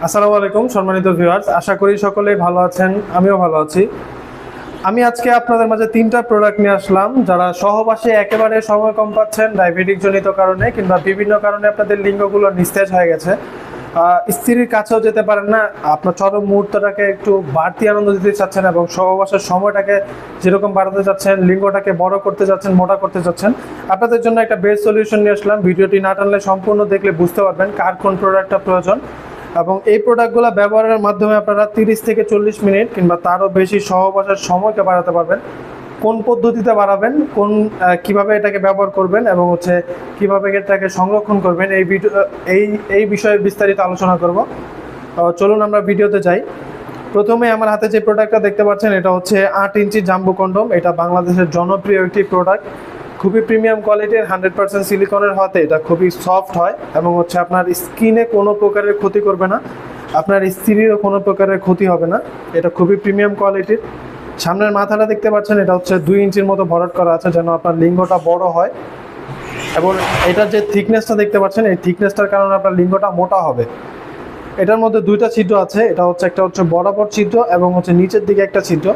আসসালামু আলাইকুম সম্মানিত ভিউয়ার্স, আশা করি সকলেই ভালো আছেন। আমিও ভালো আছি। আমি আজকে আপনাদের মাঝে তিনটা প্রোডাক্ট নিয়ে আসলাম। যারা সহবাসে একেবারে সময় কম পাচ্ছেন, ডায়াবেটিক জনিত কারণে কিংবা বিভিন্ন কারণে আপনাদের লিঙ্গগুলো নিস্তেজ হয়ে গেছে, স্ত্রীর কাছেও যেতে পারেন না, আপনার চরম মুহূর্তটাকে একটু বাড়তি আনন্দ দিতে চাচ্ছেন এবং সহবাসের সময়টাকে যেরকম বাড়াতে চাচ্ছেন, লিঙ্গটাকে বড় করতে চাচ্ছেন, মোটা করতে চাচ্ছেন, আপনাদের জন্য একটা বেস্ট সলিউশন নিয়ে আসলাম। ভিডিওটি না টানলে সম্পূর্ণ দেখলে বুঝতে পারবেন কার কোন প্রোডাক্টটা প্রয়োজন। এবং এই প্রোডাক্টগুলো ব্যবহারের মাধ্যমে আপনারা 30 থেকে 40 মিনিট কিংবা তারও বেশি সহবাসের সময়কে বাড়াতে পারবেন। কোন পদ্ধতিতে বাড়াবেন, কিভাবে এটাকে ব্যবহার করবেন এবং কিভাবে এটাকে সংরক্ষণ করবেন, এই বিষয়ে বিস্তারিত আলোচনা করব। চলুন আমরা ভিডিওতে যাই। প্রথমে আমার হাতে যে প্রোডাক্টটা দেখতে পাচ্ছেন, এটা হচ্ছে 8 ইঞ্চি জাম্বো কন্ডম। এটা বাংলাদেশের জনপ্রিয় একটি প্রোডাক্ট, খুবই প্রিমিয়াম কোয়ালিটির, 100% সিলিকনের হতে এটা খুবই সফট হয় এবং আপনার স্কিনে কোনো প্রকারের ক্ষতি করবে না, আপনার স্ত্রীরও কোনো প্রকারের ক্ষতি হবে না। এটা খুবই প্রিমিয়াম কোয়ালিটির। সামনের মাথাটা দেখতে পাচ্ছেন, এটা হচ্ছে 2 ইঞ্চির মতো ভরাট করা আছে যেন আপনার লিঙ্গটা বড় হয়। এবং এটার যে থিকনেসটা দেখতে পাচ্ছেন, এই থিকনেসটার কারণে আপনার লিঙ্গটা মোটা হবে। এটার মধ্যে 2টা ছিদ্র আছে, একটা হচ্ছে বরাবর ছিদ্র এবং নিচের দিকে একটা ছিদ্র।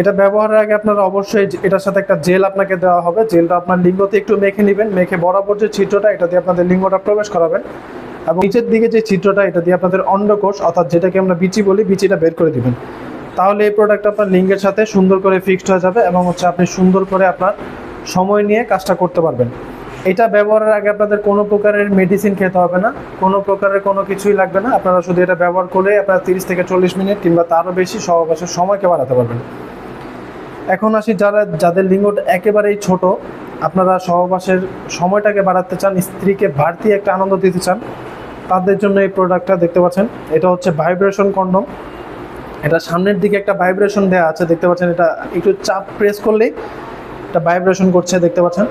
এটা ব্যবহারের আগে আপনারা অবশ্যই এটার সাথে একটা জেল আপনাকে দেওয়া হবে। জেলটা আপনার লিঙ্গতে একটু মেখে নেবেন, মেখে বরাবর যে ছিদ্রটা, এটা দিয়ে আপনাদের লিঙ্গটা প্রবেশ করাবেন এবং নিচের দিকে যে ছিদ্রটা, এটা দিয়ে আপনাদের অন্ডকোষ অর্থাৎ যেটাকে আমরা বিচি বলি, বিচিটা বের করে দিবেন। তাহলে এই প্রোডাক্টটা আপনার লিঙ্গের সাথে সুন্দর করে ফিক্সড হয়ে যাবে এবং আপনি সুন্দর করে আপনার সময় নিয়ে কাজটা করতে পারবেন। এটা ব্যবহারের আগে আপনাদের কোনো প্রকারের মেডিসিন খেতে হবে না, কোনো প্রকারের কোনো কিছুই লাগবে না। আপনারা শুধু এটা ব্যবহার করে আপনারা 30 থেকে 40 মিনিট কিংবা তারও বেশি সহবাসের সময়কে বাড়াতে পারবেন। এখন আসি, যাদের লিঙ্গটা একেবারেই ছোট, আপনারা সহবাসের সময়টাকে বাড়াতে চান, স্ত্রীকে বাড়তি একটা আনন্দ দিতে চান, তাদের জন্য এই প্রোডাক্টটা দেখতে পাচ্ছেন। এটা হচ্ছে ভাইব্রেশন কন্ডম। এটা সামনের দিকে একটা ভাইব্রেশন দেওয়া আছে, দেখতে পাচ্ছেন। এটা একটু চাপ প্রেস করলেই এটা ভাইব্রেশন করছে, দেখতে পাচ্ছেন।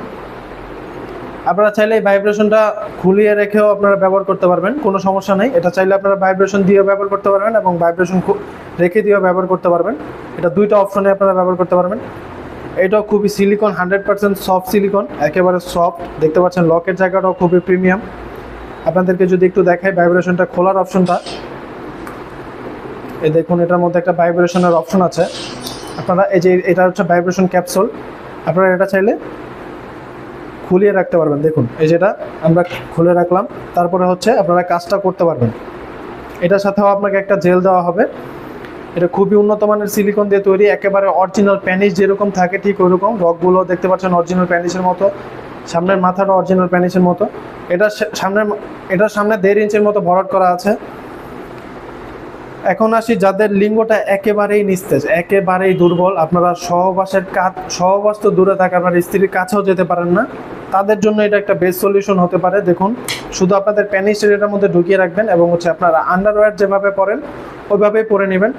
আপনারা চাইলে এই ভাইব্রেশনটা খুলিয়ে রেখেও আপনারা ব্যবহার করতে পারবেন, কোনো সমস্যা নেই। এটা চাইলে আপনারা ভাইব্রেশন দিয়েও ব্যবহার করতে পারবেন এবং ভাইব্রেশন রেখে দিয়েও ব্যবহার করতে পারবেন। এটা 2টা অপশনে আপনারা ব্যবহার করতে পারবেন। এটাও খুবই সিলিকন, 100% সফট সিলিকন, একেবারে সফট। দেখতে পাচ্ছেন লকের জায়গাটাও খুবই প্রিমিয়াম। আপনাদেরকে যদি একটু দেখাই ভাইব্রেশনটা খোলার অপশনটা, এই দেখুন, এটার মধ্যে একটা ভাইব্রেশনের অপশন আছে। আপনারা এটা হচ্ছে ভাইব্রেশন ক্যাপসুল, আপনারা এটা চাইলে খুলিয়ে রাখতে পারবেন। দেখুন, যেটা আমরা খুলে রাখলাম, তারপরে আপনারা কাজটা করতে পারবেন। এটার সাথেও আপনাকে একটা জেল দেওয়া হবে। এটা খুবই উন্নত মানের সিলিকন দিয়ে তৈরি, একেবারে অরিজিনাল প্যানিস যেরকম থাকে ঠিক ওইরকম। রকগুলো দেখতে পাচ্ছেন অরিজিনাল প্যানিসের মতো, সামনের মাথাটা অরিজিনাল প্যানিসের মতো। এটার সামনে 1.5 ইঞ্চির মতো ভরাট করা আছে। এখন আসি, যাদের লিঙ্গটা একেবারেই নিস্তেজ, একেবারেই দুর্বল, আপনারা সহবাস তো দূরে থাকে, আপনার স্ত্রীর কাছেও যেতে পারেন না, তাদের জন্য এটা একটা বেস্ট সলিউশন হতে পারে। দেখুন, শুধু আপনাদের প্যানিস এটার মধ্যে ঢুকিয়ে রাখবেন এবং আপনারা আন্ডারওয়্যার যেভাবে পরেন ওইভাবেই পরে নেবেন।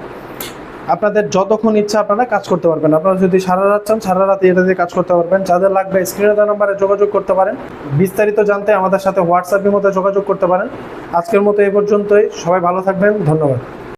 আপনাদের যতক্ষণ ইচ্ছা আপনারা কাজ করতে পারবেন। আপনারা যদি সারা রাত চান, সারা রাত এটা দিয়ে কাজ করতে পারবেন। যাদের লাগবে স্ক্রিনে দেওয়া নাম্বারে যোগাযোগ করতে পারেন। বিস্তারিত জানতে আমাদের সাথে হোয়াটসঅ্যাপের মধ্যে যোগাযোগ করতে পারেন। আজকের মতো এই পর্যন্তই। সবাই ভালো থাকবেন, ধন্যবাদ।